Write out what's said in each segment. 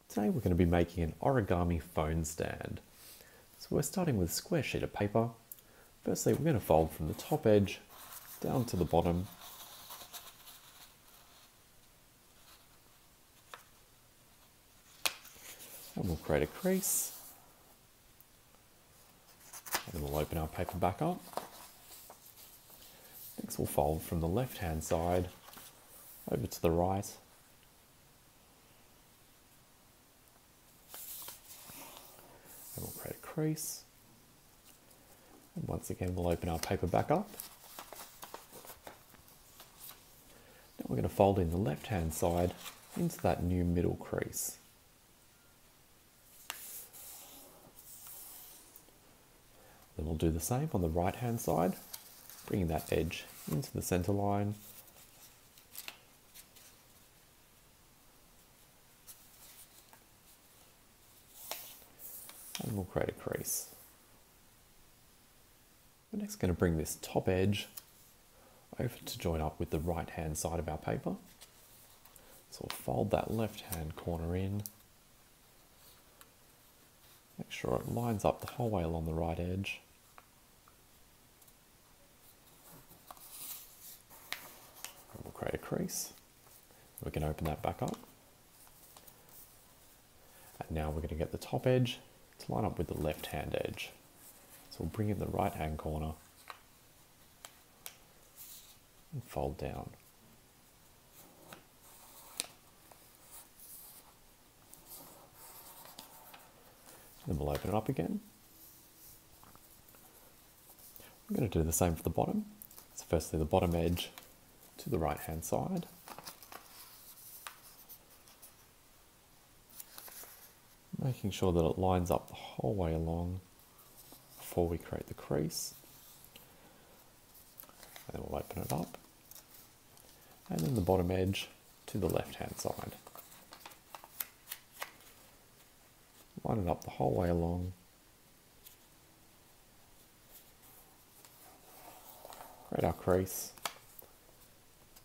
Today we're going to be making an origami phone stand. So we're starting with a square sheet of paper. Firstly, we're going to fold from the top edge down to the bottom. And we'll create a crease. And then we'll open our paper back up. Next we'll fold from the left-hand side over to the right. And we'll create a crease. And once again, we'll open our paper back up. Now we're going to fold in the left-hand side into that new middle crease. Then we'll do the same on the right-hand side, bringing that edge into the center line. And we'll create a crease. We're next going to bring this top edge over to join up with the right-hand side of our paper. So we'll fold that left-hand corner in. Make sure it lines up the whole way along the right edge. And we'll create a crease. We can open that back up. And now we're going to get the top edge to line up with the left-hand edge. So we'll bring in the right-hand corner and fold down. Then we'll open it up again. We're going to do the same for the bottom. So firstly the bottom edge to the right-hand side. Making sure that it lines up the whole way along before we create the crease. And then we'll open it up. And then the bottom edge to the left-hand side. Line it up the whole way along. Create our crease.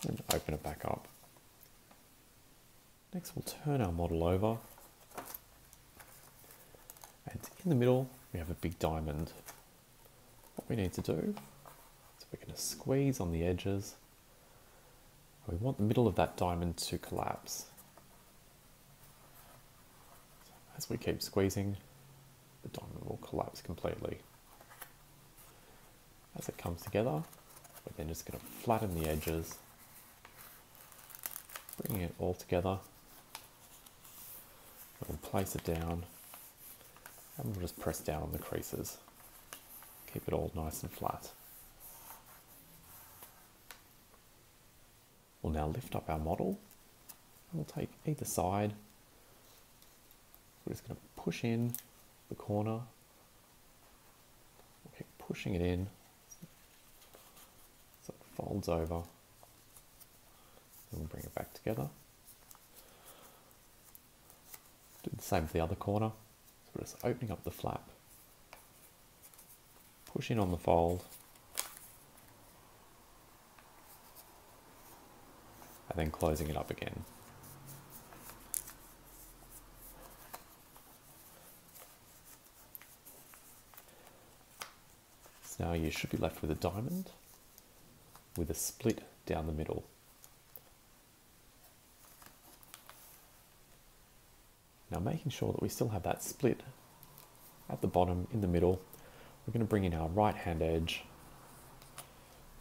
And open it back up. Next we'll turn our model over. And in the middle, we have a big diamond. What we need to do is we're going to squeeze on the edges. We want the middle of that diamond to collapse. So as we keep squeezing, the diamond will collapse completely. As it comes together, we're then just going to flatten the edges, bringing it all together. We'll place it down. And we'll just press down on the creases. Keep it all nice and flat. We'll now lift up our model. And we'll take either side. We're just going to push in the corner. We'll keep pushing it in. So it folds over. Then we'll bring it back together. Do the same for the other corner. We're just opening up the flap, push in on the fold, and then closing it up again. So now you should be left with a diamond with a split down the middle. Now making sure that we still have that split at the bottom in the middle, we're going to bring in our right hand edge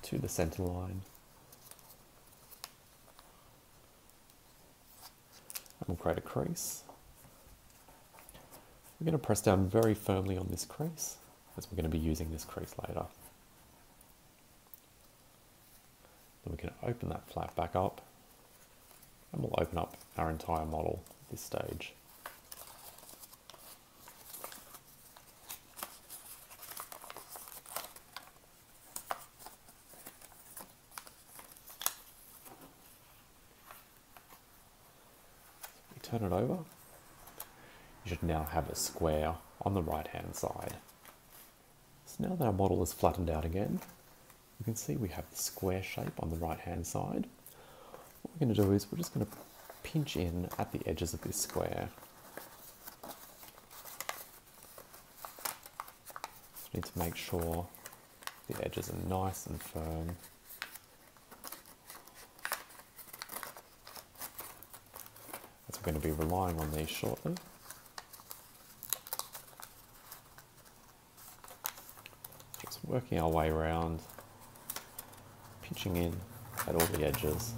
to the center line. And we'll create a crease. We're going to press down very firmly on this crease as we're going to be using this crease later. Then we can open that flap back up and we'll open up our entire model at this stage. Turn it over, you should now have a square on the right hand side. So now that our model is flattened out again, you can see we have the square shape on the right hand side. What we're going to do is we're just going to pinch in at the edges of this square. Need to make sure the edges are nice and firm. As we're going to be relying on these shortly. Just working our way around, pinching in at all the edges.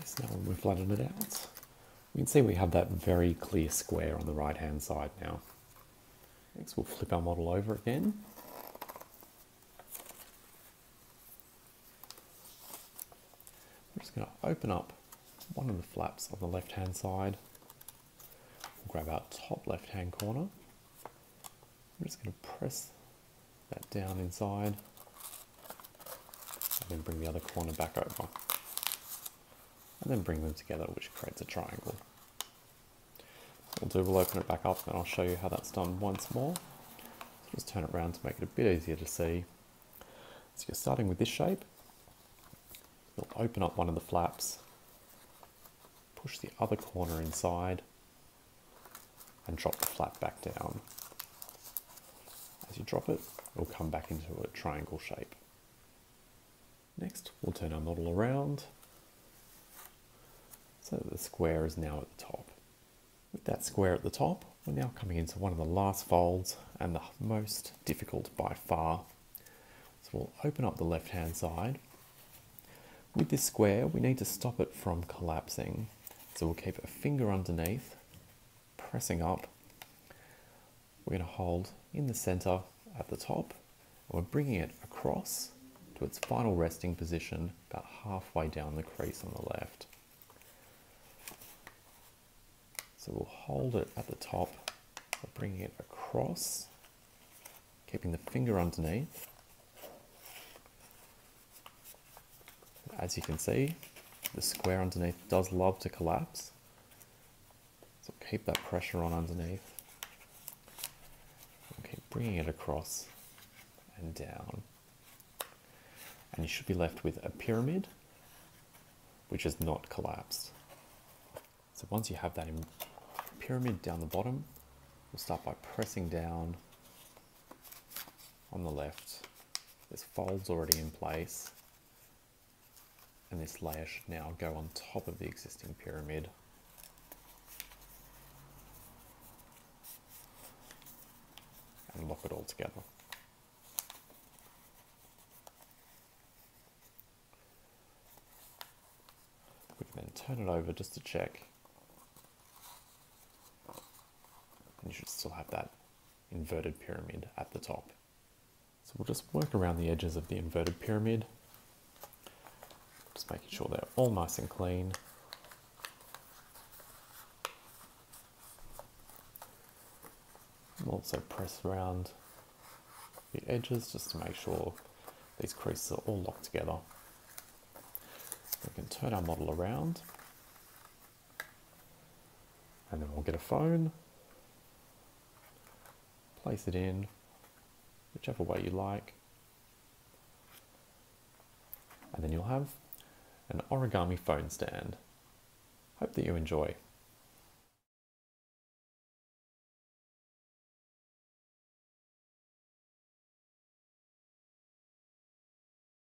So now when we've flattened it out, we can see we have that very clear square on the right hand side now. Next we'll flip our model over again. We're just going to open up one of the flaps on the left hand side. We'll grab our top left hand corner. We're just going to press that down inside and then bring the other corner back over. And then bring them together, which creates a triangle. We'll open it back up and I'll show you how that's done once more. So just turn it around to make it a bit easier to see. So you're starting with this shape. You'll open up one of the flaps, push the other corner inside, and drop the flap back down. As you drop it, it'll come back into a triangle shape. Next, we'll turn our model around, so that the square is now at the top. With that square at the top, we're now coming into one of the last folds and the most difficult by far. So we'll open up the left hand side. With this square, we need to stop it from collapsing. So we'll keep a finger underneath, pressing up. We're going to hold in the center at the top, and we're bringing it across to its final resting position about halfway down the crease on the left. So we'll hold it at the top, bringing it across, keeping the finger underneath. As you can see, the square underneath does love to collapse. So keep that pressure on underneath. We'll keep bringing it across and down. And you should be left with a pyramid, which has not collapsed. So once you have that in pyramid down the bottom, we'll start by pressing down on the left. This fold's already in place, and this layer should now go on top of the existing pyramid. And lock it all together. We can then turn it over just to check. And you should still have that inverted pyramid at the top. So we'll just work around the edges of the inverted pyramid, just making sure they're all nice and clean. We'll also press around the edges just to make sure these creases are all locked together. We can turn our model around, and then we'll get a phone, place it in whichever way you like, and then you'll have an origami phone stand. Hope that you enjoy.